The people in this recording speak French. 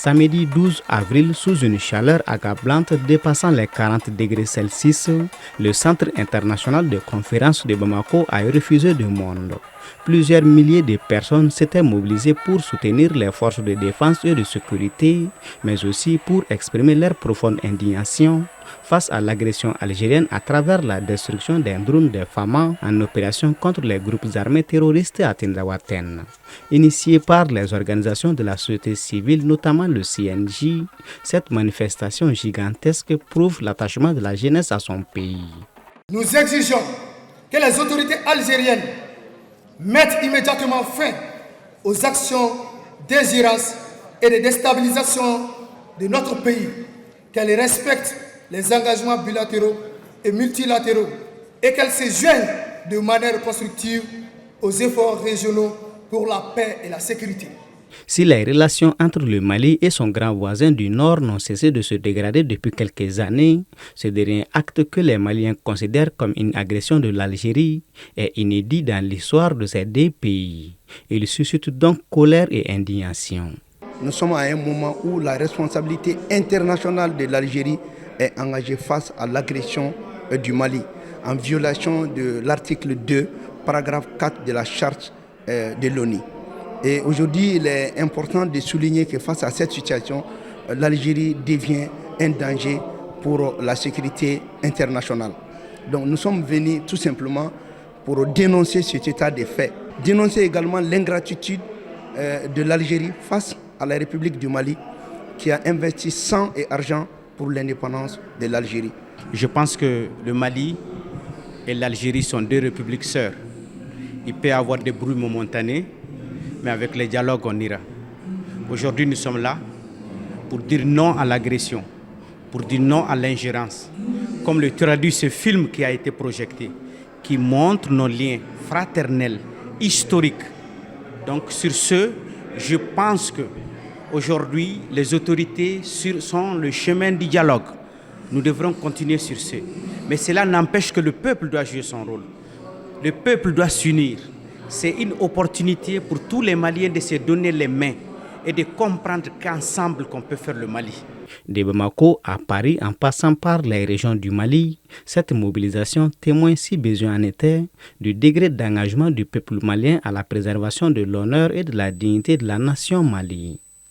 Samedi 12 avril, sous une chaleur accablante dépassant les 40 degrés Celsius, le Centre international de conférence de Bamako a refusé du monde. Plusieurs milliers de personnes s'étaient mobilisées pour soutenir les forces de défense et de sécurité, mais aussi pour exprimer leur profonde indignation face à l'agression algérienne à travers la destruction d'un drone des FAMA en opération contre les groupes armés terroristes à Tindawaten. Initiée par les organisations de la société civile, notamment le CNJ, cette manifestation gigantesque prouve l'attachement de la jeunesse à son pays. Nous exigeons que les autorités algériennes mettent immédiatement fin aux actions d'ingérence et de déstabilisation de notre pays, qu'elles respectent les engagements bilatéraux et multilatéraux et qu'elles se joignent de manière constructive aux efforts régionaux pour la paix et la sécurité. Si les relations entre le Mali et son grand voisin du Nord n'ont cessé de se dégrader depuis quelques années, ce dernier acte que les Maliens considèrent comme une agression de l'Algérie est inédit dans l'histoire de ces deux pays. Il suscite donc colère et indignation. Nous sommes à un moment où la responsabilité internationale de l'Algérie est engagée face à l'agression du Mali, en violation de l'article 2, paragraphe 4 de la charte de l'ONU. Et aujourd'hui, il est important de souligner que face à cette situation, l'Algérie devient un danger pour la sécurité internationale. Donc nous sommes venus tout simplement pour dénoncer cet état de fait. Dénoncer également l'ingratitude de l'Algérie face à la République du Mali qui a investi sang et argent pour l'indépendance de l'Algérie. Je pense que le Mali et l'Algérie sont deux républiques sœurs. Il peut y avoir des bruits momentanés, mais avec les dialogues, on ira. Aujourd'hui, nous sommes là pour dire non à l'agression, pour dire non à l'ingérence. Comme le traduit ce film qui a été projeté, qui montre nos liens fraternels, historiques. Donc sur ce, je pense que aujourd'hui, les autorités sont le chemin du dialogue. Nous devrons continuer sur ce. Mais cela n'empêche que le peuple doit jouer son rôle. Le peuple doit s'unir. C'est une opportunité pour tous les Maliens de se donner les mains et de comprendre qu'ensemble qu'on peut faire le Mali. De Bamako à Paris, en passant par les régions du Mali, cette mobilisation témoigne, si besoin en était, du degré d'engagement du peuple malien à la préservation de l'honneur et de la dignité de la nation Mali.